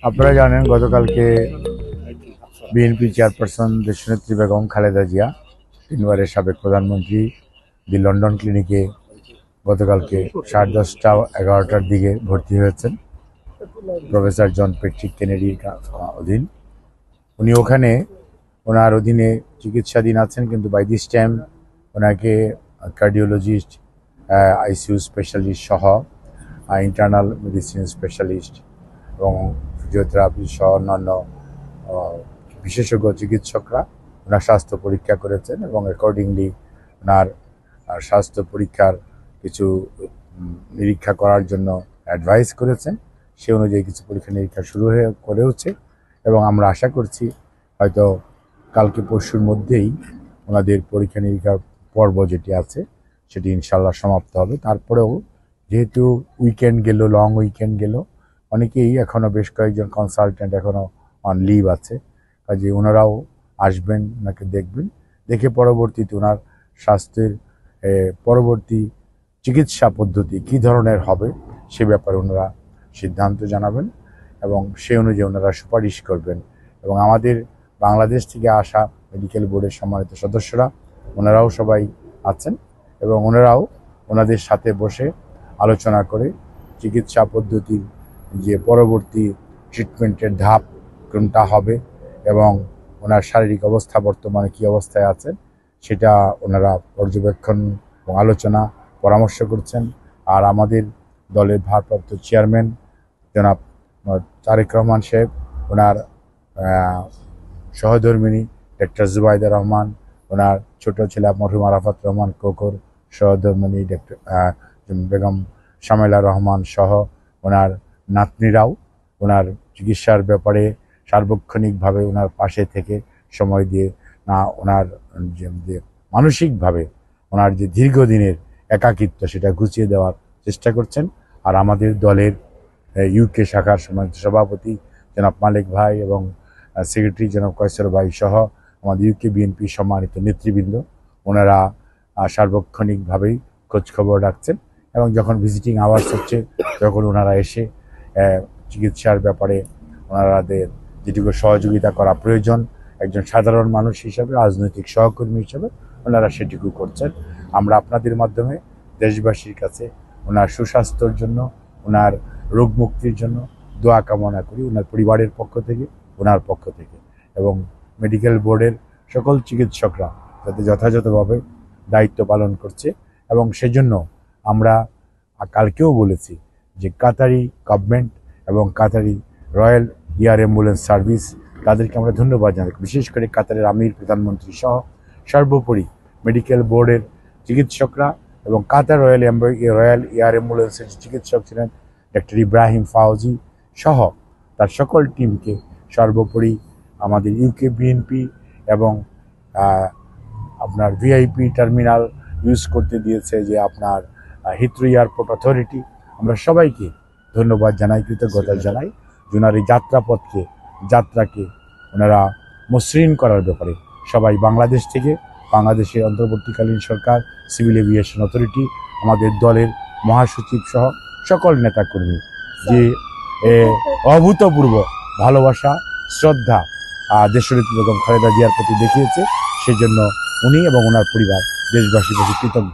আপনারা জানেন গতকালকে বিএনপি চেয়ারপারসন দেশনেত্রী বেগম খালেদা জিয়া, তিনবারের সাবেক প্রধানমন্ত্রী, দি লন্ডন ক্লিনিকে গতকালকে 10:30-11টার দিকে ভর্তি হয়েছেন প্রফেসর জন প্যাট্রিক কেনেডির অধীন। উনি ওখানে ওনার অধীনে চিকিৎসাধীন আছেন, কিন্তু বাই দিস টাইম ওনাকে কার্ডিওলজিস্ট, আইসিইউ স্পেশালিস্ট সহ ইন্টারনাল মেডিসিন স্পেশালিস্ট এবং ফিজিওথেরাপি সহ অন্যান্য বিশেষজ্ঞ চিকিৎসকরা ওনার স্বাস্থ্য পরীক্ষা করেছেন এবং অ্যাকর্ডিংলি ওনার স্বাস্থ্য পরীক্ষার কিছু নিরীক্ষা করার জন্য অ্যাডভাইস করেছেন। সে অনুযায়ী কিছু পরীক্ষা নিরীক্ষা শুরু করেওছে এবং আমরা আশা করছি হয়তো কালকে পরশুর মধ্যেই ওনাদের পরীক্ষা নিরীক্ষার পর্ব যেটি আছে সেটি ইনশাল্লাহ সমাপ্ত হবে। তারপরেও যেহেতু উইকেন্ড গেল, লং উইকেন্ড গেল, অনেকেই এখনও বেশ কয়েকজন কনসালটেন্ট এখনও অন লিভ আছে, কাজে ওনারাও আসবেন, ওনাকে দেখবেন, দেখে পরবর্তীতে ওনার স্বাস্থ্যের পরবর্তী চিকিৎসা পদ্ধতি কী ধরনের হবে সে ব্যাপারে ওনারা সিদ্ধান্ত জানাবেন এবং সে অনুযায়ী ওনারা সুপারিশ করবেন। এবং আমাদের বাংলাদেশ থেকে আসা মেডিকেল বোর্ডের সম্মানিত সদস্যরা ওনারাও সবাই আছেন এবং ওনারাও ওনাদের সাথে বসে আলোচনা করে চিকিৎসা পদ্ধতির যে পরবর্তী ট্রিটমেন্টের ধাপ কোনটা হবে এবং ওনার শারীরিক অবস্থা বর্তমানে কী অবস্থায় আছেন সেটা ওনারা পর্যবেক্ষণ এবং আলোচনা পরামর্শ করছেন। আর আমাদের দলের ভারপ্রাপ্ত চেয়ারম্যান জনাব তারেক রহমান সাহেব, ওনার সহধর্মিণী ডক্টর জুবাইদা রহমান, ওনার ছোট ছেলে মরহুম আরাফাত রহমান কোকর, সহধর্মিণী ডক্টর বেগম শামেলা রহমান সহ ওনার নাতনিরাও ওনার চিকিৎসার ব্যাপারে সার্বক্ষণিকভাবে ওনার পাশে থেকে সময় দিয়ে ওনার যে মানসিকভাবে ওনার যে দীর্ঘদিনের একাকিত্ব সেটা ঘুচিয়ে দেওয়ার চেষ্টা করছেন। আর আমাদের দলের ইউকে শাখার সম্মানিত সভাপতি জনাব মালিক ভাই এবং সেক্রেটারি জনাব কয়সর ভাই সহ আমাদের ইউকে বিএনপি সম্মানিত নেতৃবৃন্দ ওনারা সার্বক্ষণিকভাবেই খোঁজখবর রাখছেন এবং যখন ভিজিটিং আওয়ার্স হচ্ছে তখন ওনারা এসে চিকিৎসার ব্যাপারে ওনাদের যেটুকু সহযোগিতা করা প্রয়োজন একজন সাধারণ মানুষ হিসাবে, রাজনৈতিক সহকর্মী হিসাবে ওনারা সেটুকু করছেন। আমরা আপনাদের মাধ্যমে দেশবাসীর কাছে ওনার সুস্বাস্থ্যর জন্য, ওনার রোগ মুক্তির জন্য দোয়া কামনা করি, ওনার পরিবারের পক্ষ থেকে, ওনার পক্ষ থেকে এবং মেডিকেল বোর্ডের সকল চিকিৎসকরা যাতে যথাযথভাবে দায়িত্ব পালন করছে। এবং সেজন্য আমরা কালকেও বলেছি যে কাতারি গভর্নমেন্ট এবং Qatari royal air ambulance service তাদেরকে আমরা ধন্যবাদ জানাই, বিশেষ করে কাতারের আমির প্রধানমন্ত্রী সহ সর্বোপরি মেডিকেল বোর্ডের চিকিৎসকরা এবং কাতার রয়্যাল এয়ার অ্যাম্বুলেন্সের চিকিৎসক ছিলেন ডক্টর ইব্রাহিম ফাউজি সহ তার সকল টিমকে, সর্বোপরি আমাদের ইউকে বিএনপি এবং আপনার ভিআইপি টার্মিনাল ইউজ করতে দিয়েছে যে আপনার হিথ্রো এয়ারপোর্ট অথরিটি, আমরা সবাইকে ধন্যবাদ জানাই, কৃতজ্ঞতা জানাই যে ওনার এই যাত্রাকে ওনারা মসৃণ করার ব্যাপারে সবাই বাংলাদেশ থেকে, বাংলাদেশের অন্তর্বর্তীকালীন সরকার, সিভিল এভিয়েশন অথরিটি, আমাদের দলের মহাসচিব সহ সকল নেতাকর্মী যে অভূতপূর্ব ভালোবাসা, শ্রদ্ধা দেশনেত্রী বেগম খালেদা জিয়ার প্রতি দেখিয়েছে, সেজন্য উনি এবং ওনার পরিবার দেশবাসীর প্রতি কৃতজ্ঞ।